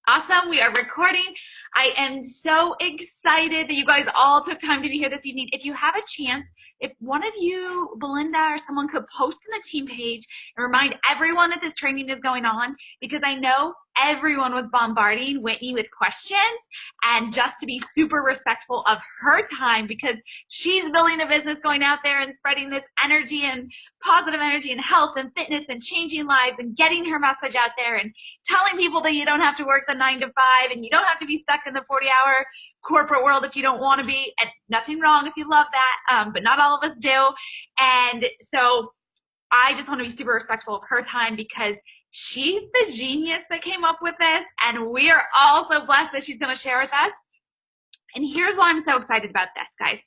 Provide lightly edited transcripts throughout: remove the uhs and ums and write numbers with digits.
Awesome. We are recording. I am so excited that you guys all took time to be here this evening. If you have a chance, if one of you, Belinda or someone, could post in the team page and remind everyone that this training is going on, because I know everyone was bombarding Whitney with questions, and just to be super respectful of her time, because she's building a business, going out there and spreading this energy and positive energy and health and fitness and changing lives and getting her message out there and telling people that you don't have to work the 9 to 5 and you don't have to be stuck in the 40-hour corporate world if you don't want to be, and nothing wrong if you love that, but not all of us do. And so I just want to be super respectful of her time, because she's the genius that came up with this, and we are all so blessed that she's going to share with us. And here's why I'm so excited about this, guys.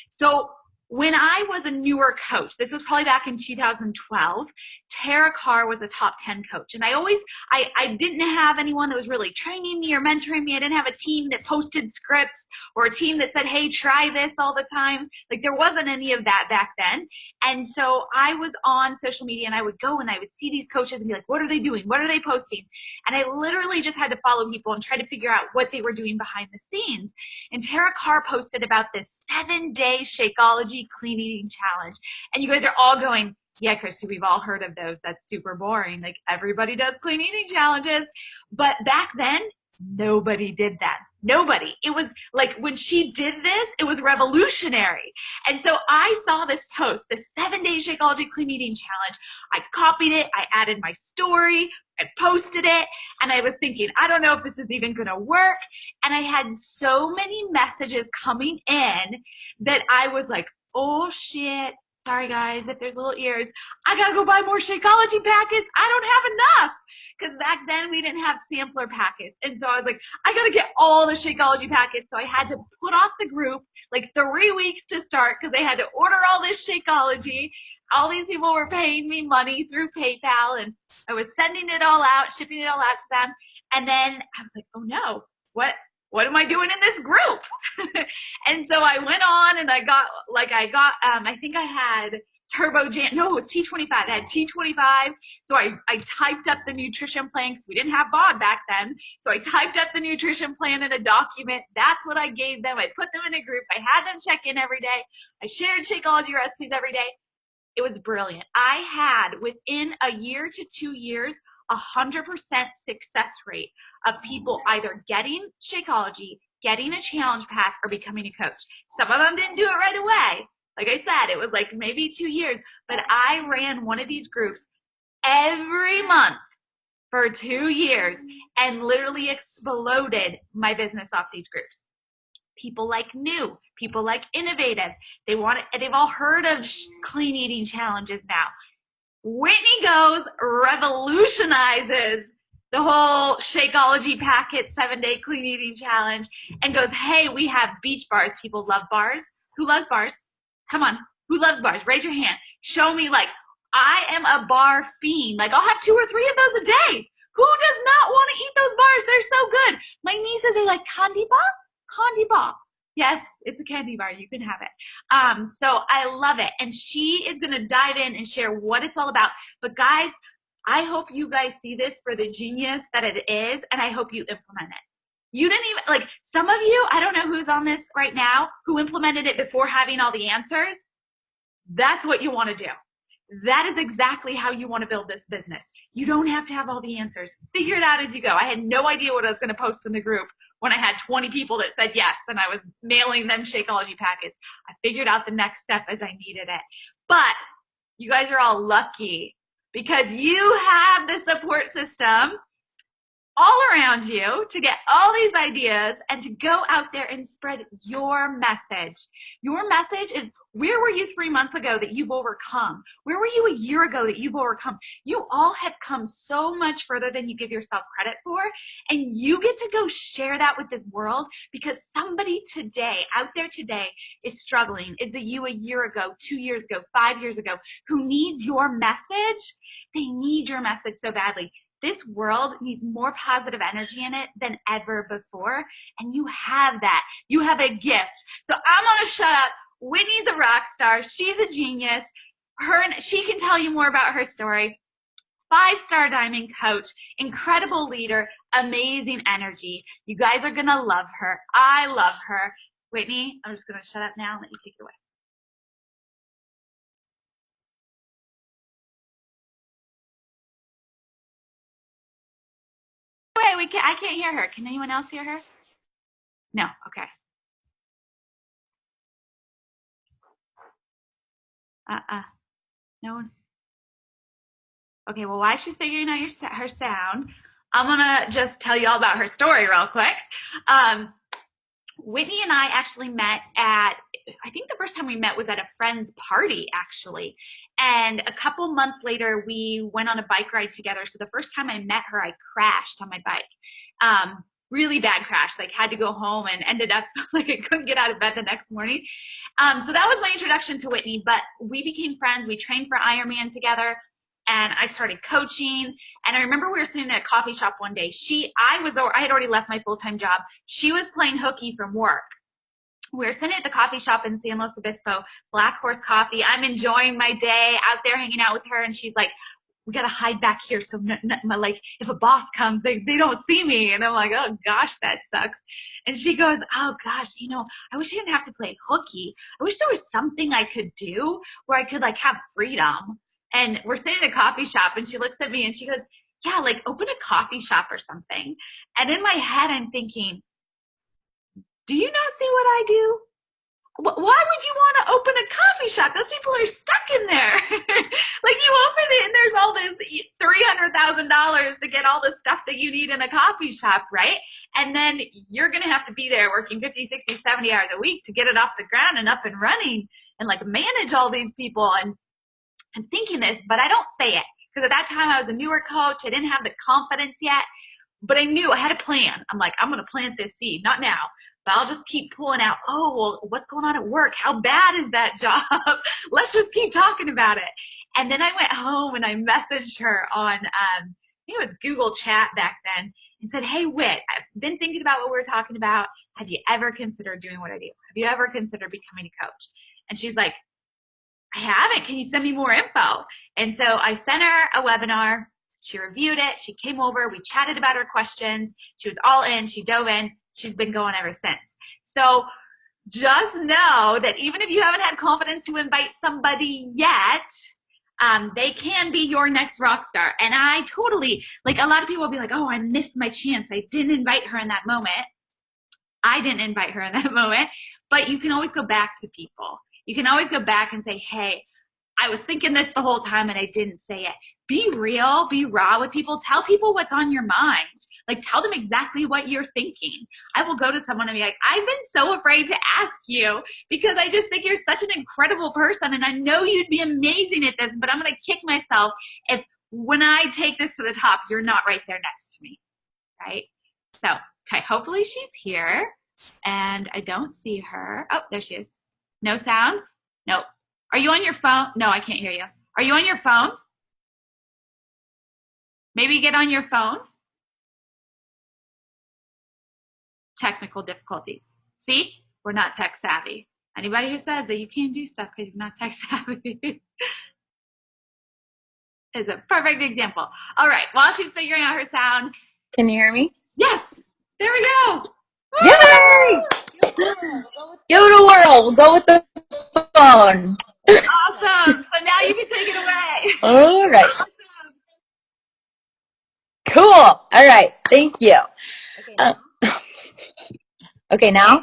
So when I was a newer coach, this was probably back in 2012, Tara Carr was a top 10 coach. And I didn't have anyone that was really training me or mentoring me. I didn't have a team that posted scripts or a team that said, hey, try this all the time. Like, there wasn't any of that back then. And so I was on social media, and I would go and I would see these coaches and be like, what are they doing? What are they posting? And I literally just had to follow people and try to figure out what they were doing behind the scenes. And Tara Carr posted about this 7-day Shakeology clean eating challenge. And you guys are all going, yeah, Christy, we've all heard of those. That's super boring. Like, everybody does clean eating challenges. But back then, nobody did that. Nobody. It was like, when she did this, it was revolutionary. And so I saw this post, this 7-day Shakeology clean eating challenge. I copied it. I added my story. I posted it. And I was thinking, I don't know if this is even going to work. And I had so many messages coming in that I was like, oh shit. Sorry guys, if there's little ears, I gotta go buy more Shakeology packets. I don't have enough. Because back then we didn't have sampler packets. And so I was like, I gotta get all the Shakeology packets. So I had to put off the group like 3 weeks to start, because they had to order all this Shakeology. All these people were paying me money through PayPal, and I was sending it all out, shipping it all out to them. And then I was like, oh no, what am I doing in this group? And so I went on and I think I had Turbo Jam. No, it was T25. I had T25. So I typed up the nutrition plan, because we didn't have BOD back then. So I typed up the nutrition plan in a document. That's what I gave them. I put them in a group. I had them check in every day. I shared Shakeology recipes every day. It was brilliant. I had, within a year to 2 years, 100% success rate of people either getting Shakeology, getting a challenge pack, or becoming a coach. Some of them didn't do it right away. Like I said, it was like maybe 2 years, but I ran one of these groups every month for 2 years and literally exploded my business off these groups. People like New, people like Innovative, they've all heard of clean eating challenges now. Whitney goes, revolutionizes the whole Shakeology packet 7-day clean eating challenge, and goes, hey, we have beach bars. People love bars. Who loves bars? Come on. Who loves bars? Raise your hand. Show me. Like, I am a bar fiend. Like, I'll have 2 or 3 of those a day. Who does not want to eat those bars? They're so good. My nieces are like, candy bar? Candy bar. Yes, it's a candy bar. You can have it. So I love it. And she is going to dive in and share what it's all about. But guys, I hope you guys see this for the genius that it is, and I hope you implement it. You didn't even, like, some of you, I don't know who's on this right now, who implemented it before having all the answers. That's what you want to do. That is exactly how you want to build this business. You don't have to have all the answers. Figure it out as you go. I had no idea what I was going to post in the group when I had 20 people that said yes, and I was mailing them Shakeology packets. I figured out the next step as I needed it. But you guys are all lucky, because you have the support system all around you to get all these ideas and to go out there and spread your message. Your message is, where were you 3 months ago that you've overcome? Where were you a year ago that you've overcome? You all have come so much further than you give yourself credit for, and you get to go share that with this world, because somebody today, out there today, is struggling. Is the you a year ago, 2 years ago, 5 years ago, who needs your message? They need your message so badly. This world needs more positive energy in it than ever before, and you have that. You have a gift. So I'm gonna shut up. Whitney's a rock star. She's a genius. She can tell you more about her story. 5-star diamond coach, incredible leader, amazing energy. You guys are going to love her. I love her. Whitney, I'm just going to shut up now and let you take it away. Wait, I can't hear her. Can anyone else hear her? No, okay. No one. Okay, well, while she's figuring out her sound, I'm gonna just tell you all about her story real quick. Whitney and I actually met at, I think the first time we met was at a friend's party, actually. And a couple months later, we went on a bike ride together. So the first time I met her, I crashed on my bike. Really bad crash, like had to go home and ended up like I couldn't get out of bed the next morning. So that was my introduction to Whitney, but we became friends. We trained for Ironman together and I started coaching. And I remember we were sitting at a coffee shop one day. I had already left my full-time job. She was playing hooky from work. We were sitting at the coffee shop in San Luis Obispo, Black Horse Coffee. I'm enjoying my day out there hanging out with her. And she's like, we got to hide back here. So like if a boss comes, they don't see me. And I'm like, oh gosh, that sucks. And she goes, oh gosh, I wish I didn't have to play hooky. I wish there was something I could do where I could like have freedom. And we're sitting in a coffee shop and she looks at me and she goes, yeah, like open a coffee shop or something. And in my head, I'm thinking, do you not see what I do? Why would you want to open a coffee shop? Those people are stuck in there. Like you open it and there's all this $300,000 to get all the stuff that you need in a coffee shop, right? And then you're going to have to be there working 50, 60, 70 hours a week to get it off the ground and up and running and like manage all these people. And I'm thinking this, but I don't say it because at that time I was a newer coach. I didn't have the confidence yet, but I knew I had a plan. I'm like, I'm going to plant this seed, not now. But I'll just keep pulling out, oh, well, what's going on at work? How bad is that job? Let's just keep talking about it. And then I went home and I messaged her on, I think it was Google Chat back then, and said, hey, Whit, I've been thinking about what we were talking about. Have you ever considered doing what I do? Have you ever considered becoming a coach? And she's like, I haven't. Can you send me more info? And so I sent her a webinar. She reviewed it. She came over. We chatted about her questions. She was all in. She dove in. She's been going ever since. So just know that even if you haven't had confidence to invite somebody yet, they can be your next rock star. And I totally, like a lot of people will be like, oh, I missed my chance. I didn't invite her in that moment. I didn't invite her in that moment. But you can always go back to people. You can always go back and say, hey, I was thinking this the whole time and I didn't say it. Be real, be raw with people. Tell people what's on your mind. Like tell them exactly what you're thinking. I will go to someone and be like, I've been so afraid to ask you because I just think you're such an incredible person and I know you'd be amazing at this, but I'm going to kick myself if when I take this to the top, you're not right there next to me, right? So, okay, hopefully she's here and I don't see her. Oh, there she is. No sound? Nope. Are you on your phone? No, I can't hear you. Are you on your phone? Maybe get on your phone. Technical difficulties. See, we're not tech savvy. Anybody who says that you can't do stuff because you're not tech savvy is a perfect example. All right, while she's figuring out her sound. Can you hear me? Yes, there we go. Yay! Go to world. We'll go with the phone. Awesome. So now you can take it away. All right. Cool. All right. Thank you. Okay, now?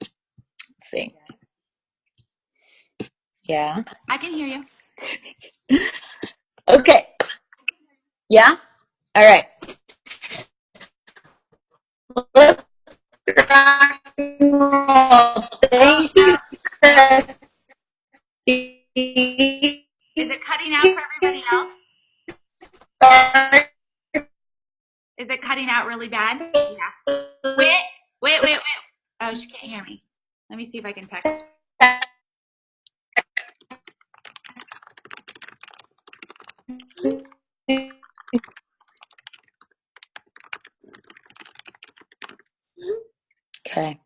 Let's see. Yeah. I can hear you. Okay. Yeah? All right. Let's rock and roll. Thank you, Christy. Is it cutting out for everybody else? Is it cutting out really bad? Yeah. Wait. Oh, she can't hear me. Let me see if I can text. Okay.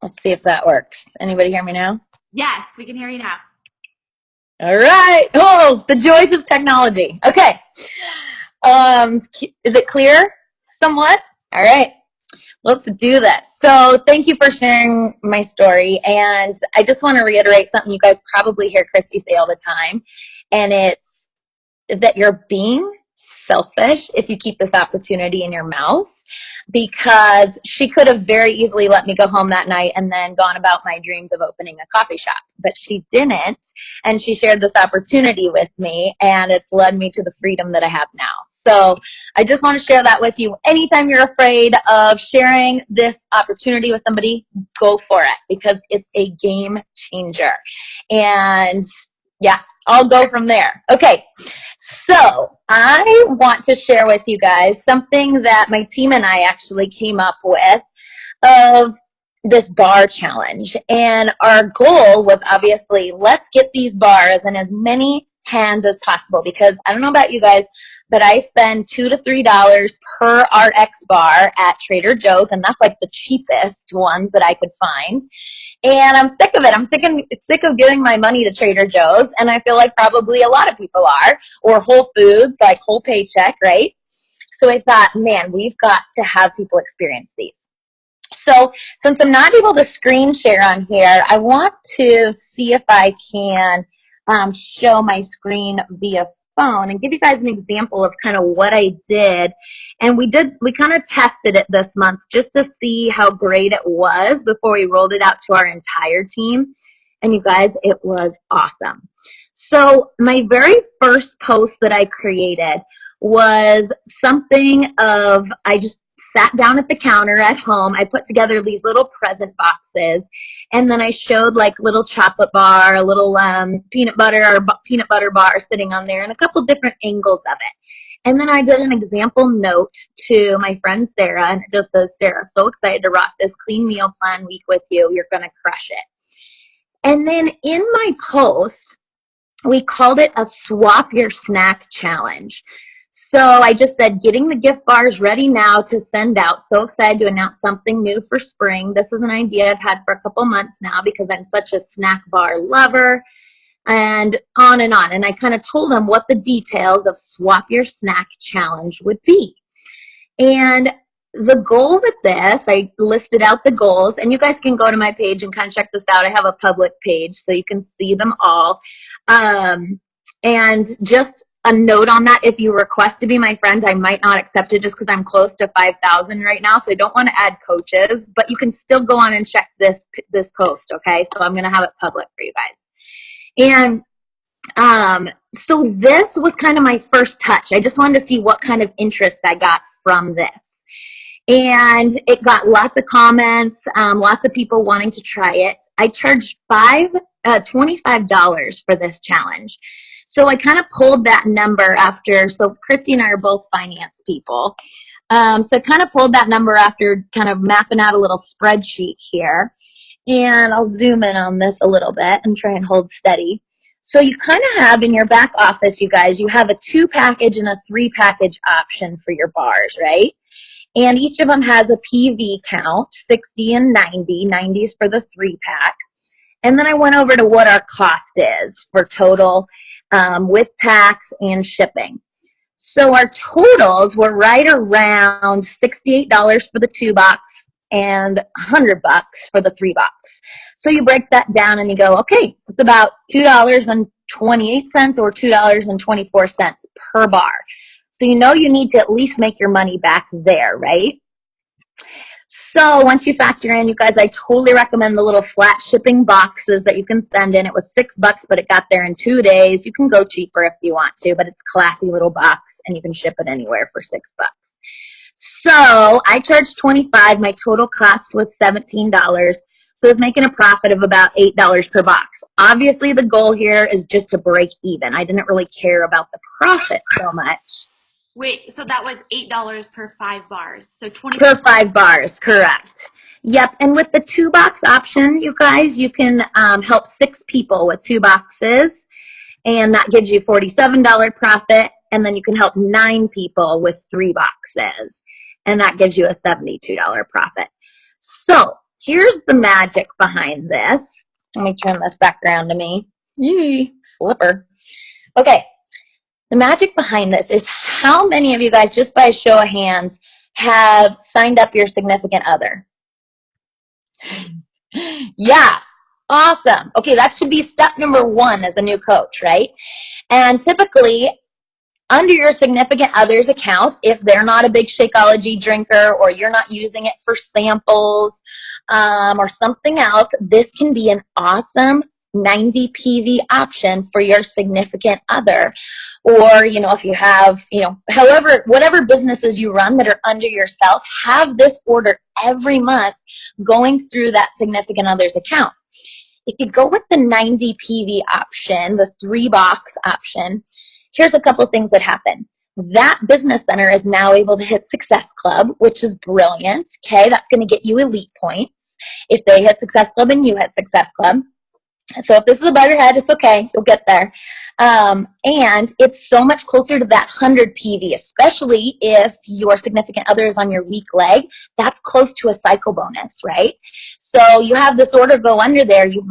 Let's see if that works. Anybody hear me now? Yes, we can hear you now. All right. Oh, the joys of technology. Okay. Is it clear somewhat? All right. Let's do this. So thank you for sharing my story. And I just want to reiterate something you guys probably hear Christy say all the time. And it's that you're being selfish if you keep this opportunity in your mouth, because she could have very easily let me go home that night and then gone about my dreams of opening a coffee shop, but she didn't, and she shared this opportunity with me, and it's led me to the freedom that I have now. So I just want to share that with you. Anytime you're afraid of sharing this opportunity with somebody, go for it, because it's a game changer. And yeah, I'll go from there. Okay, so I want to share with you guys something that my team and I actually came up with of this bar challenge. And our goal was obviously, let's get these bars in as many hands as possible, because I don't know about you guys, but I spend $2 to $3 per RX bar at Trader Joe's, and that's like the cheapest ones that I could find. And I'm sick of it. I'm sick of giving my money to Trader Joe's, and I feel like probably a lot of people are, or Whole Foods, like whole paycheck, right? So I thought, man, we've got to have people experience these. So since I'm not able to screen share on here, I want to see if I can show my screen via phone and give you guys an example of kind of what I did. And we kind of tested it this month just to see how great it was before we rolled it out to our entire team. And you guys, it was awesome. So my very first post that I created was something of, I just sat down at the counter at home. I put together these little present boxes, and then I showed like little chocolate bar, a little peanut butter bar sitting on there, and a couple different angles of it. And then I did an example note to my friend Sarah, and it just says, Sarah, so excited to rock this clean meal plan week with you. You're going to crush it. And then in my post, we called it a swap your snack challenge. So I just said, getting the gift bars ready now to send out. So excited to announce something new for spring. This is an idea I've had for a couple months now because I'm such a snack bar lover, and on. And I kind of told them what the details of Swap Your Snack Challenge would be. And the goal with this, I listed out the goals, and you guys can go to my page and kind of check this out. I have a public page so you can see them all. And just a note on that, if you request to be my friend, I might not accept it just because I'm close to 5,000 right now, so I don't want to add coaches, but you can still go on and check this post, okay? So I'm going to have it public for you guys. And so this was kind of my first touch. I just wanted to see what kind of interest I got from this. And it got lots of comments, lots of people wanting to try it. I charged $25 for this challenge. So I kind of pulled that number after, so Christy and I are both finance people. So I kind of pulled that number after kind of mapping out a little spreadsheet here. And I'll zoom in on this a little bit and try and hold steady. So you kind of have in your back office, you guys, you have a 2-package and a 3-package option for your bars, right? And each of them has a PV count, 60 and 90. 90 is for the 3-pack. And then I went over to what our cost is for total with tax and shipping. So our totals were right around $68 for the 2-box and $100 for the 3-box. So you break that down and you go, okay, it's about $2.28 or $2.24 per bar. So you know you need to at least make your money back there, right? So once you factor in, you guys, I totally recommend the little flat shipping boxes that you can send in. It was $6, but it got there in 2 days. You can go cheaper if you want to, but it's a classy little box, and you can ship it anywhere for $6. So I charged $25. My total cost was $17. So I was making a profit of about $8 per box. Obviously, the goal here is just to break even. I didn't really care about the profit so much. Wait, so that was $8 per 5 bars. So 20 per 5 bars, correct. Yep, and with the 2-box option, you guys, you can help 6 people with 2 boxes, and that gives you $47 profit, and then you can help 9 people with 3 boxes, and that gives you a $72 profit. So here's the magic behind this. Let me turn this back around to me. Yee, slipper. Okay, the magic behind this is how many of you guys, just by a show of hands, have signed up your significant other? Yeah, awesome. Okay, that should be step number one as a new coach, right? And typically, under your significant other's account, if they're not a big Shakeology drinker or you're not using it for samples or something else, this can be an awesome 90 PV option for your significant other. Or, if you have, however, whatever businesses you run that are under yourself, have this order every month going through that significant other's account. If you go with the 90 PV option, the 3-box option, here's a couple things that happen. That business center is now able to hit Success Club, which is brilliant. Okay, that's going to get you elite points if they hit Success Club and you hit Success Club. So if this is above your head, it's okay. You'll get there. And it's so much closer to that 100 PV, especially if your significant other is on your weak leg. That's close to a cycle bonus, right? So you have this order go under there. You're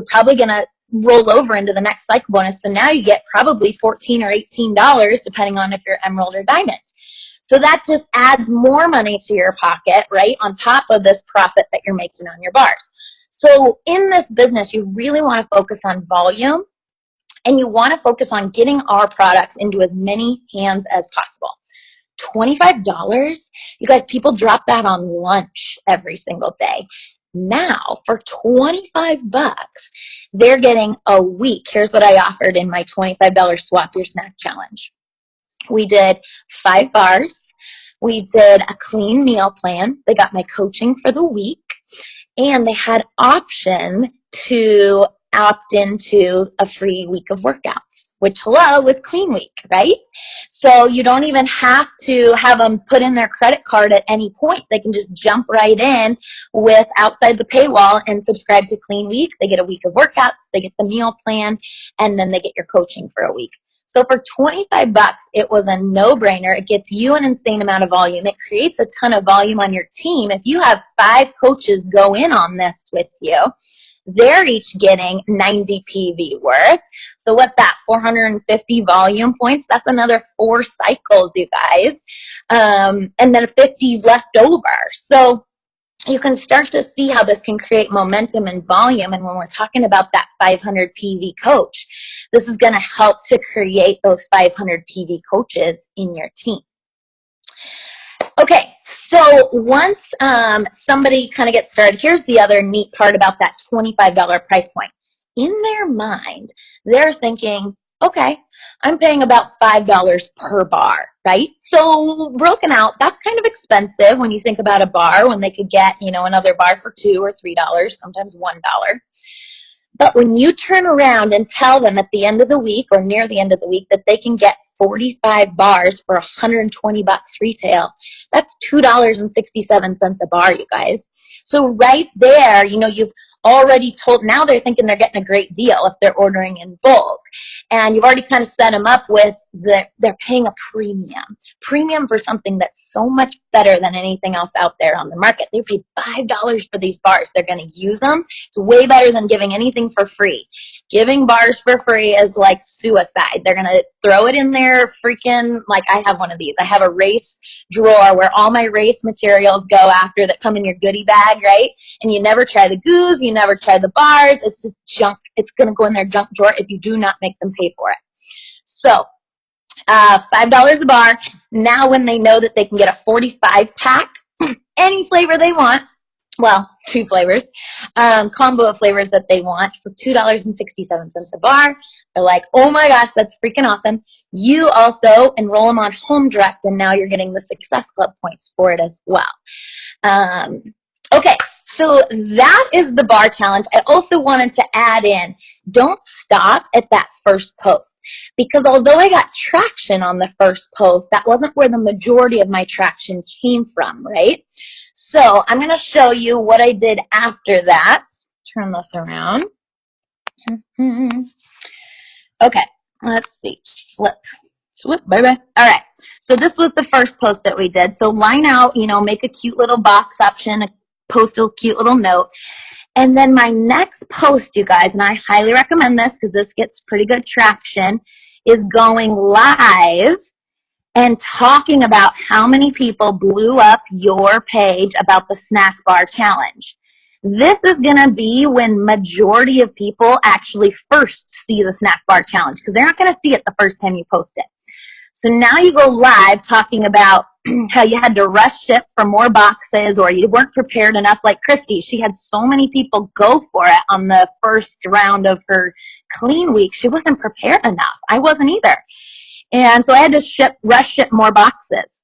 probably going to roll over into the next cycle bonus. So now you get probably $14 or $18, depending on if you're emerald or diamond. So that just adds more money to your pocket, right, on top of this profit that you're making on your bars. So in this business, you really want to focus on volume, and you want to focus on getting our products into as many hands as possible. $25, you guys, people drop that on lunch every single day. Now, for 25 bucks, they're getting a week. Here's what I offered in my $25 Swap Your Snack Challenge. We did 5 bars. We did a clean meal plan. They got my coaching for the week. And they had option to opt into a free week of workouts, which, was Clean Week, right? So you don't even have to have them put in their credit card at any point. They can just jump right in with outside the paywall and subscribe to Clean Week. They get a week of workouts, they get the meal plan, and then they get your coaching for a week. So for 25 bucks, it was a no-brainer. It gets you an insane amount of volume. It creates a ton of volume on your team. If you have 5 coaches go in on this with you, they're each getting 90 PV worth. So what's that? 450 volume points. That's another 4 cycles, you guys. And then 50 left over. So you can start to see how this can create momentum and volume. And when we're talking about that 500 PV coach, this is going to help to create those 500 PV coaches in your team. Okay, so once somebody kind of gets started, here's the other neat part about that $25 price point. In their mind, they're thinking, okay, I'm paying about $5 per bar, right? So broken out, that's kind of expensive when you think about a bar, when they could get, another bar for $2 or $3, sometimes $1. But when you turn around and tell them at the end of the week or near the end of the week that they can get 45 bars for 120 bucks retail, that's $2.67 a bar, you guys. So right there, you've already told, now they're thinking they're getting a great deal if they're ordering in bulk. And you've already kind of set them up with they're paying a premium for something that's so much better than anything else out there on the market. They paid $5 for these bars. They're going to use them. It's way better than giving anything for free. Giving bars for free is like suicide. They're going to throw it in there freaking, like I have one of these. I have a race drawer where all my race materials go after that come in your goodie bag, right? And you never try the goos, you never try the bars. It's just junk. It's going to go in their junk drawer if you do not make them pay for it. So $5 a bar. Now when they know that they can get a 45 pack, any flavor they want, well, 2 flavors, combo of flavors that they want for $2.67 a bar. They're like, oh my gosh, that's freaking awesome. You also enroll them on Home Direct, and now you're getting the Success Club points for it as well. Okay, so that is the bar challenge. I also wanted to add in, don't stop at that first post, because although I got traction on the first post, that wasn't where the majority of my traction came from, right? So I'm going to show you what I did after that. Turn this around. Okay, let's see. Flip, baby. All right. So this was the first post that we did. So line out, make a cute little box option, post a cute little note. And then my next post, you guys, and I highly recommend this because this gets pretty good traction, is going live and talking about how many people blew up your page about the snack bar challenge. This is going to be when majority of people actually first see the snack bar challenge because they're not going to see it the first time you post it. So now you go live talking about how you had to rush ship for more boxes or you weren't prepared enough. Like Christy, she had so many people go for it on the first round of her clean week. She wasn't prepared enough. I wasn't either. And so I had to rush ship more boxes.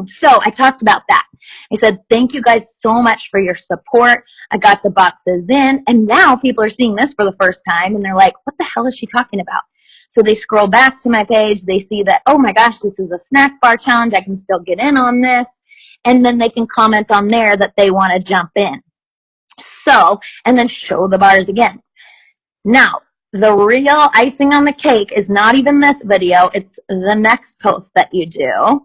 So I talked about that. I said, thank you guys so much for your support. I got the boxes in, and now people are seeing this for the first time, and they're like, what the hell is she talking about? So they scroll back to my page. They see that, oh my gosh, this is a snack bar challenge. I can still get in on this. And then they can comment on there that they want to jump in. So, and then show the bars again. Now, the real icing on the cake is not even this video. It's the next post that you do.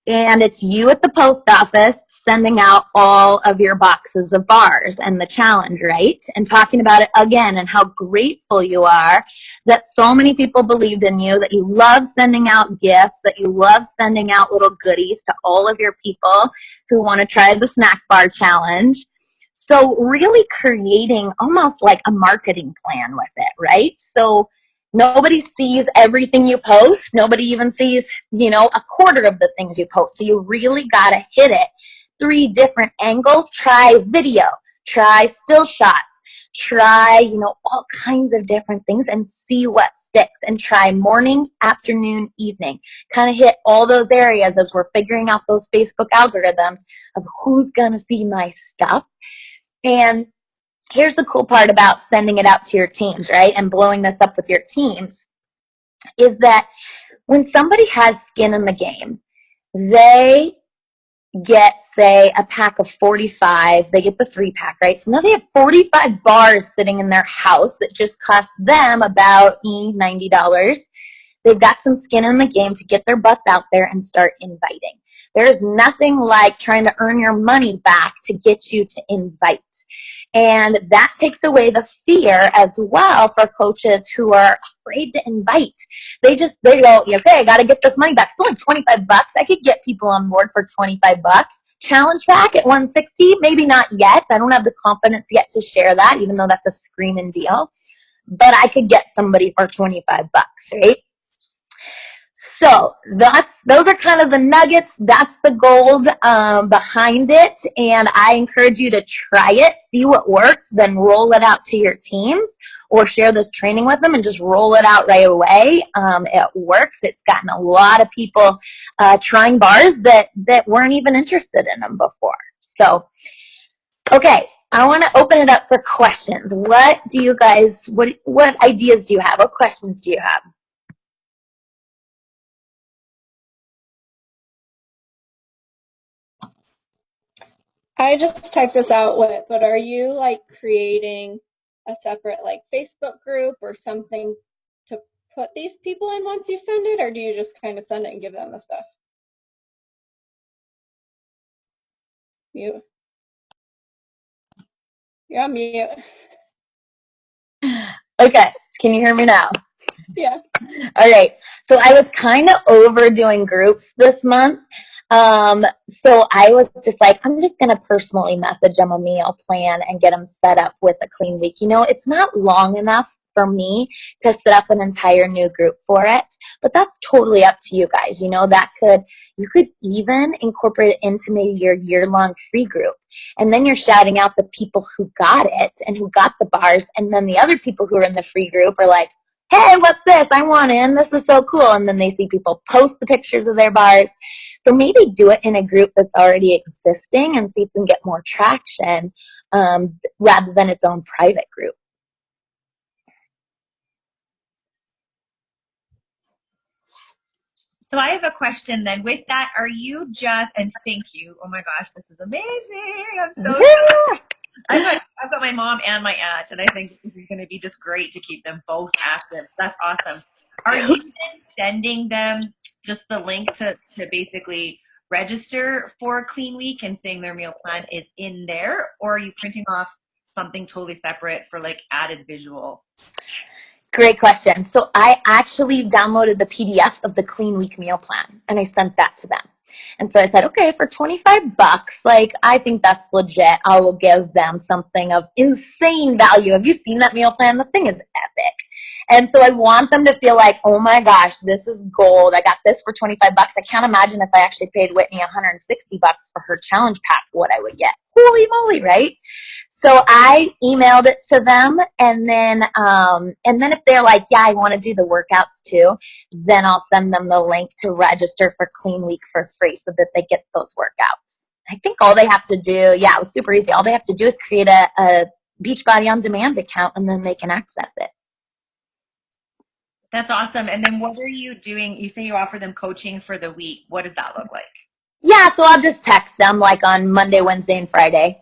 And it's you at the post office sending out all of your boxes of bars and the challenge, right? And talking about it again and how grateful you are that so many people believed in you, that you love sending out gifts, that you love sending out little goodies to all of your people who want to try the snack bar challenge. So really creating almost like a marketing plan with it, right? So nobody sees everything you post. Nobody even sees, a quarter of the things you post. So you really got to hit it 3 different angles. Try video, try still shots, try, all kinds of different things and see what sticks, and try morning, afternoon, evening. Kind of hit all those areas as we're figuring out those Facebook algorithms of who's going to see my stuff. And here's the cool part about sending it out to your teams, right? And blowing this up with your teams is that when somebody has skin in the game, they get, say, a pack of 45. They get the 3-pack, right? So now they have 45 bars sitting in their house that just cost them about $90. They've got some skin in the game to get their butts out there and start inviting. There's nothing like trying to earn your money back to get you to invite. And that takes away the fear as well for coaches who are afraid to invite. They go, okay, I got to get this money back. It's only 25 bucks. I could get people on board for 25 bucks. Challenge pack at 160, maybe not yet. I don't have the confidence yet to share that, even though that's a screaming deal. But I could get somebody for 25 bucks, right? So those are kind of the nuggets. That's the gold behind it. And I encourage you to try it, see what works, then roll it out to your teams or share this training with them and just roll it out right away. It works. It's gotten a lot of people trying bars that weren't even interested in them before. So, okay. I want to open it up for questions. What ideas do you have? What questions do you have? I just typed this out, but are you like creating a separate like Facebook group or something to put these people in once you send it, or do you just kind of send it and give them the stuff? Mute. You're on mute. Okay, can you hear me now? Yeah. All right. So I was kind of overdoing groups this month. So I was just like, I'm just going to personally message them a meal plan and get them set up with a clean week. It's not long enough for me to set up an entire new group for it, but that's totally up to you guys. You could even incorporate it into maybe your year-long free group. And then you're shouting out the people who got it and who got the bars. And then the other people who are in the free group are like, hey, what's this? I want in. This is so cool. And then they see people post the pictures of their bars. So maybe do it in a group that's already existing and see if you can get more traction rather than its own private group. So I have a question then. With that, are you just, and thank you. Oh my gosh, this is amazing. I'm so excited. I've got my mom and my aunt, and I think this is going to be just great to keep them both active. So that's awesome. Are you then sending them just the link to basically register for Clean Week and saying their meal plan is in there, or are you printing off something totally separate for like added visual? Great question. So I actually downloaded the PDF of the Clean Week meal plan and I sent that to them. And so I said, okay, for $25, like I think that's legit. I will give them something of insane value. Have you seen that meal plan? The thing is epic. And so I want them to feel like, oh my gosh, this is gold. I got this for $25. I can't imagine if I actually paid Whitney $160 for her challenge pack, what I would get. Holy moly, right? So I emailed it to them, and then if they're like, yeah, I want to do the workouts too, then I'll send them the link to register for Clean Week for free so that they get those workouts. I think all they have to do, yeah, it was super easy. All they have to do is create a Beachbody On Demand account, and then they can access it. That's awesome. And then what are you doing? You say you offer them coaching for the week. What does that look like? Yeah, so I'll just text them like on Monday, Wednesday, and Friday.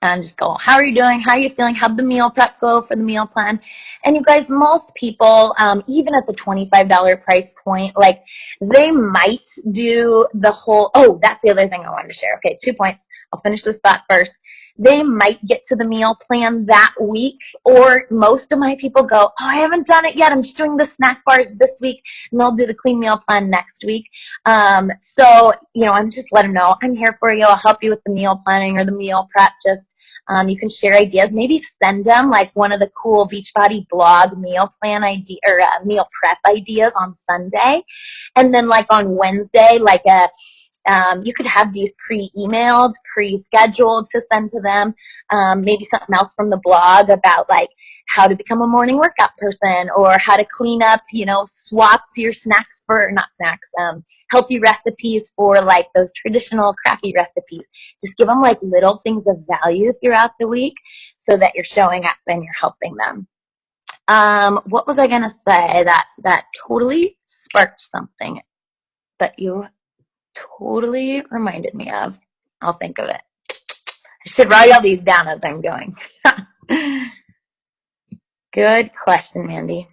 And just go, how are you doing? How are you feeling? How'd the meal prep go for the meal plan? And you guys, most people, even at the $25 price point, like they might do the whole, oh, that's the other thing I wanted to share. Okay, 2 points. I'll finish this thought first. They might get to the meal plan that week, or most of my people go, oh, I haven't done it yet. I'm just doing the snack bars this week, and they'll do the clean meal plan next week. So, I'm just let them know I'm here for you. I'll help you with the meal planning or the meal prep. Just you can share ideas. Maybe send them like one of the cool Beachbody blog meal plan idea or meal prep ideas on Sunday, and then like on Wednesday, like you could have these pre-emailed, pre-scheduled to send to them. Maybe something else from the blog about like how to become a morning workout person, or how to clean up, swap your snacks for, not snacks, healthy recipes for like those traditional crappy recipes. Just give them like little things of value throughout the week so that you're showing up and you're helping them. What was I going to say that totally sparked something that you totally reminded me of? I'll think of it. I should write all these down as I'm going. Good question, Mandy.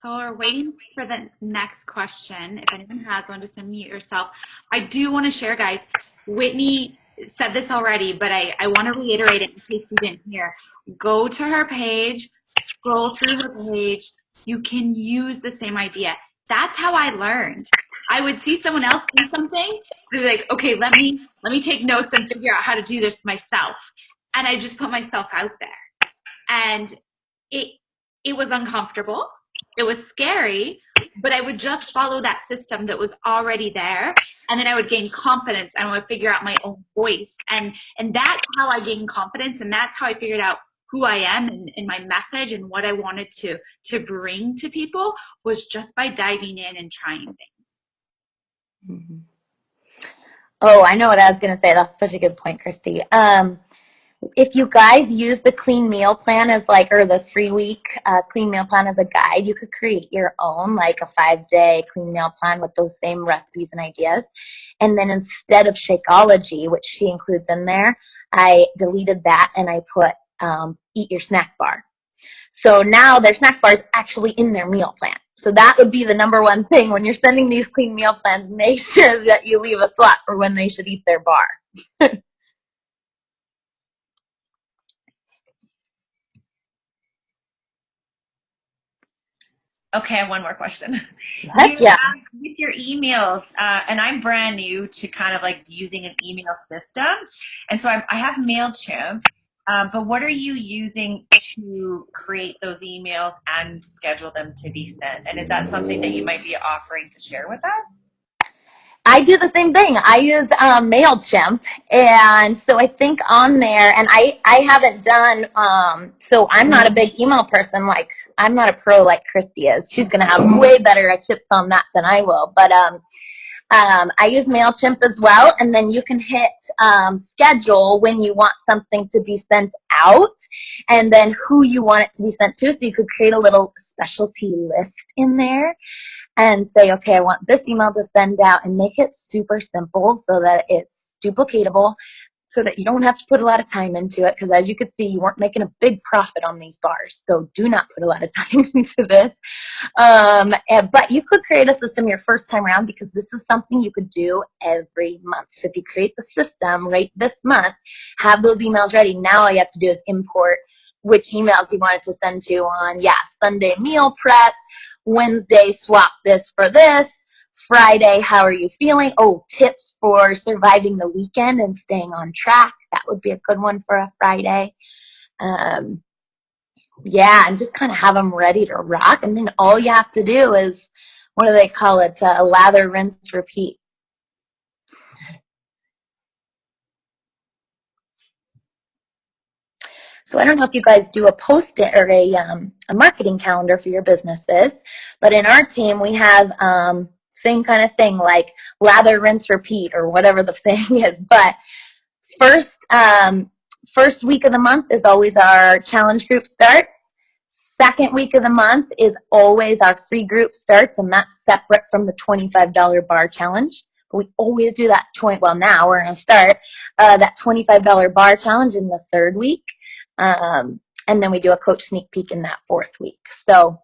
So we're waiting for the next question. If anyone has one, just unmute yourself. I do want to share, guys. Whitney said this already, but I want to reiterate it in case you didn't hear. Go to her page, scroll through her page. You can use the same idea. That's how I learned. I would see someone else do something, and be like, okay, let me take notes and figure out how to do this myself. And I just put myself out there. And it was uncomfortable. It was scary, but I would just follow that system that was already there. And then I would gain confidence and I would figure out my own voice. And that's how I gained confidence. And that's how I figured out who I am and my message and what I wanted to bring to people, was just by diving in and trying things. Mm-hmm. Oh, I know what I was going to say. That's such a good point, Christy. If you guys use the clean meal plan as like, or the 3 week clean meal plan as a guide, you could create your own, like a 5-day clean meal plan with those same recipes and ideas. And then instead of Shakeology, which she includes in there, I deleted that and I put eat your snack bar. So now their snack bar is actually in their meal plan. So that would be the number one thing when you're sending these clean meal plans. Make sure that you leave a slot for when they should eat their bar. Okay, I have one more question. Yeah. With your emails, and I'm brand new to kind of like using an email system. And so I have MailChimp, but what are you using to create those emails and schedule them to be sent? And is that something that you might be offering to share with us? I do the same thing. I use MailChimp, and so I think on there, and I haven't done, so I'm not a big email person, like I'm not a pro like Christy is. She's going to have way better tips on that than I will, but I use MailChimp as well, and then you can hit schedule when you want something to be sent out, and then who you want it to be sent to, so you could create a little specialty list in there and say, okay, I want this email to send out, and make it super simple so that it's duplicatable. so that you don't have to put a lot of time into it, because as you could see, you weren't making a big profit on these bars. So do not put a lot of time into this. But you could create a system your first time around, because this is something you could do every month. So if you create the system right this month, have those emails ready. Now all you have to do is import which emails you want it to send to on, Sunday meal prep, Wednesday swap this for this, Friday, how are you feeling? Oh, tips for surviving the weekend and staying on track. That would be a good one for a Friday. And just kind of have them ready to rock. And then all you have to do is, what do they call it? Lather, rinse, repeat. So I don't know if you guys do a post-it or a marketing calendar for your businesses, but in our team we have same kind of thing, like lather, rinse, repeat, or whatever the saying is. But first week of the month is always our challenge group starts. Second week of the month is always our free group starts, and that's separate from the $25 bar challenge. But we always do that now we're going to start that $25 bar challenge in the third week. And then we do a coach sneak peek in that fourth week. So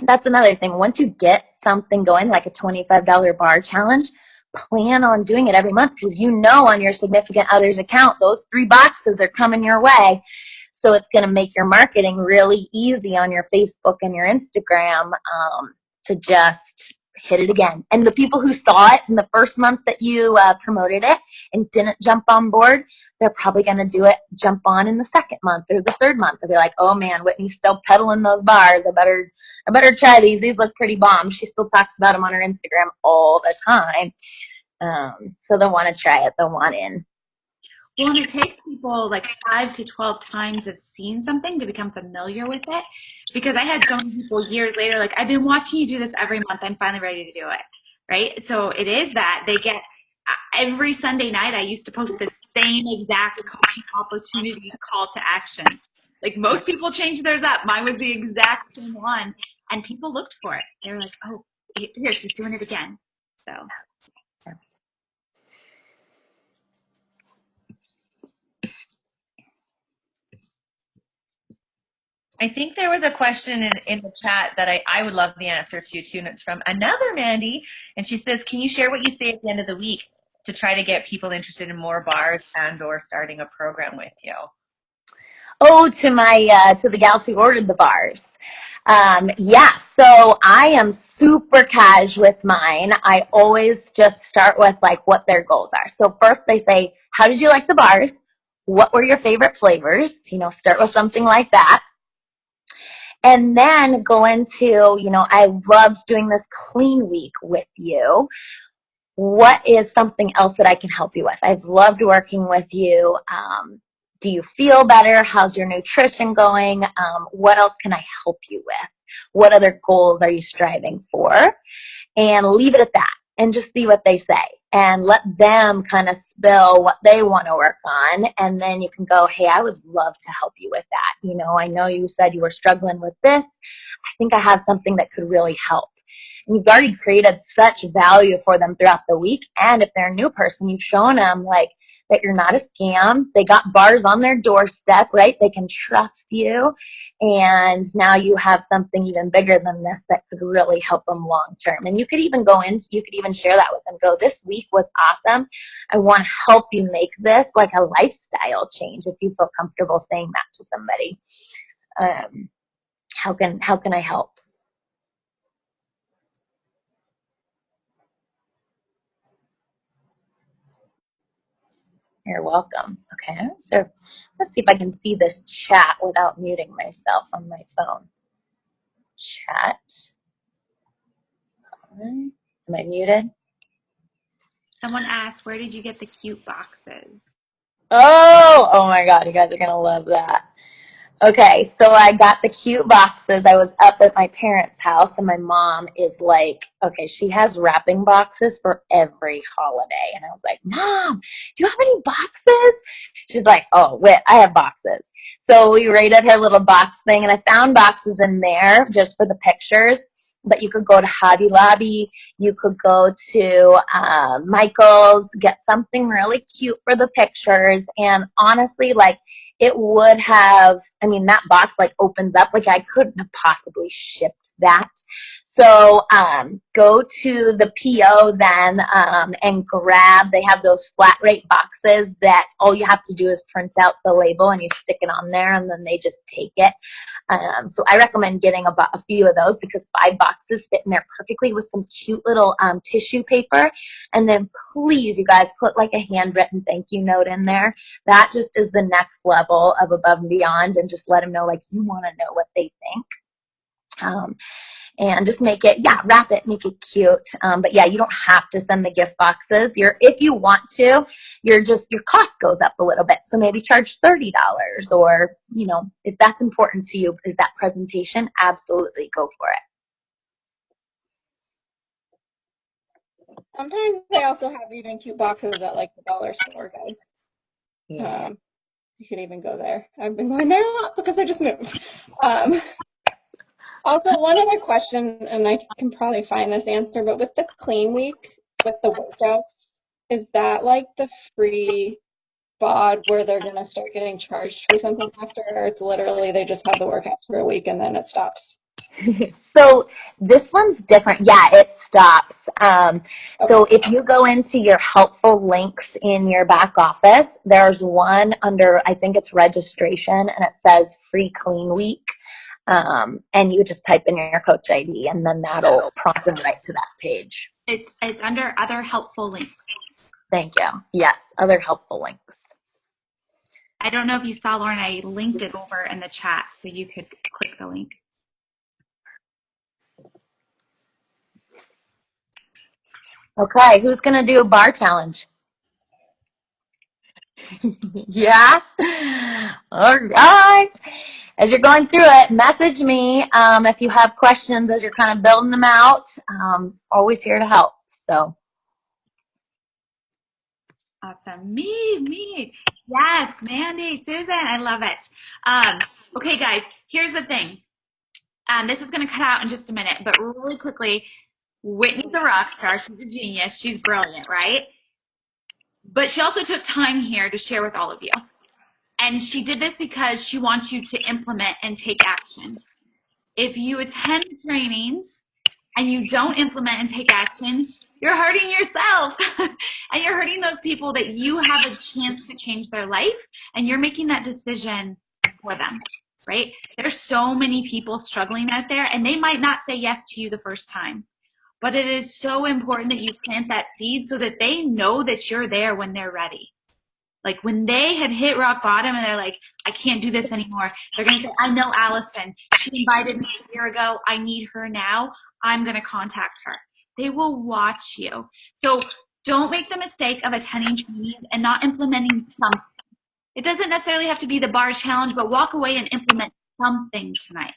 that's another thing. Once you get something going, like a $25 bar challenge, plan on doing it every month, because on your significant other's account, those 3 boxes are coming your way. So it's going to make your marketing really easy on your Facebook and your Instagram to just hit it again. And the people who saw it in the first month that you promoted it and didn't jump on board, they're probably going to jump on in the second month or the third month. They'll be like, oh man, Whitney's still peddling those bars. I better try these. These look pretty bomb. She still talks about them on her Instagram all the time. So they'll want to try it. They'll want in. Well, and it takes people like 5 to 12 times of seeing something to become familiar with it. Because I had so many people years later, like, I've been watching you do this every month. I'm finally ready to do it. Right? So it is that they get every Sunday night. I used to post the same exact coaching opportunity call to action. Like, most people change theirs up. Mine was the exact same one. And people looked for it. They were like, oh, here, she's doing it again. So. I think there was a question in the chat that I would love the answer to too, and it's from another Mandy, and she says, can you share what you say at the end of the week to try to get people interested in more bars and or starting a program with you? Oh, to the gals who ordered the bars. So I am super cash with mine. I always just start with like what their goals are. So first they say, how did you like the bars? What were your favorite flavors? Start with something like that. And then go into, I loved doing this clean week with you. What is something else that I can help you with? I've loved working with you. Do you feel better? How's your nutrition going? What else can I help you with? What other goals are you striving for? And leave it at that and just see what they say. And let them kind of spill what they want to work on. And then you can go, hey, I would love to help you with that. I know you said you were struggling with this. I think I have something that could really help. And you've already created such value for them throughout the week. And if they're a new person, you've shown them like that you're not a scam. They got bars on their doorstep, right? They can trust you. And now you have something even bigger than this that could really help them long term. And you could even share that with them. Go, this week was awesome. I want to help you make this like a lifestyle change, if you feel comfortable saying that to somebody. How can I help? You're welcome. Okay, so let's see if I can see this chat without muting myself on my phone. Chat. Am I muted? Someone asked, where did you get the cute boxes? Oh my God, you guys are going to love that. Okay, so I got the cute boxes. I was up at my parents' house, and my mom is like okay, she has wrapping boxes for every holiday. And I was like, Mom, do you have any boxes? She's like, oh, wait, I have boxes. So we rated her little box thing, and I found boxes in there just for the pictures. But you could go to Hobby Lobby, you could go to Michael's, get something really cute for the pictures. And honestly, like, it would have, I mean, that box like opens up, like I couldn't have possibly shipped that. So go to the PO then and grab, they have those flat rate boxes that all you have to do is print out the label and you stick it on there and then they just take it. So I recommend getting a few of those because 5 boxes fit in there perfectly with some cute little tissue paper. And then please, you guys, put like a handwritten thank you note in there. That just is the next level of above and beyond, and just let them know like you want to know what they think. And just make it, yeah, wrap it, make it cute. But yeah, you don't have to send the gift boxes. If you want to, your cost goes up a little bit. So maybe charge $30, or, you know, if that's important to you, is that presentation, absolutely go for it. Sometimes they also have even cute boxes at like the dollar store, guys. Yeah. You could even go there. I've been going there a lot because I just moved. Also, one other question, and I can probably find this answer, but with the clean week, with the workouts, is that like the free bod where they're going to start getting charged for something after, or it's literally they just have the workouts for a week and then it stops? So this one's different. Yeah, it stops. So if you go into your helpful links in your back office, there's one under, I think it's registration, and it says free clean week. And you just type in your coach ID and then that'll prompt them right to that page. It's under other helpful links. Thank you. Yes, other helpful links. I don't know if you saw, Lauren, I linked it over in the chat so you could click the link. Okay, who's going to do a bar challenge? Yeah? All right. As you're going through it, message me if you have questions as you're kind of building them out. Always here to help. So. Awesome. Me. Yes, Mandy, Susan, I love it. Okay, guys, here's the thing. This is going to cut out in just a minute, but really quickly, Whitney's a rock star. She's a genius. She's brilliant, right? But she also took time here to share with all of you. And she did this because she wants you to implement and take action. If you attend trainings and you don't implement and take action, you're hurting yourself. And you're hurting those people that you have a chance to change their life, and you're making that decision for them, right? There's so many people struggling out there, and they might not say yes to you the first time. But it is so important that you plant that seed so that they know that you're there when they're ready. Like when they had hit rock bottom and they're like, I can't do this anymore, they're going to say, I know Allison. She invited me a year ago. I need her now. I'm going to contact her. They will watch you. So don't make the mistake of attending trainings and not implementing something. It doesn't necessarily have to be the bar challenge, but walk away and implement something tonight.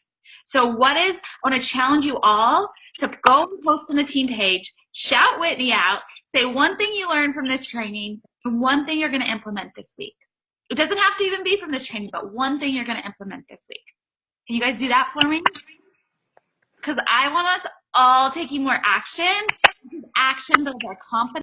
So I want to challenge you all to go and post on the team page, shout Whitney out, say one thing you learned from this training, and one thing you're going to implement this week. It doesn't have to even be from this training, but one thing you're going to implement this week. Can you guys do that for me? Because I want us all taking more action. Action builds our confidence.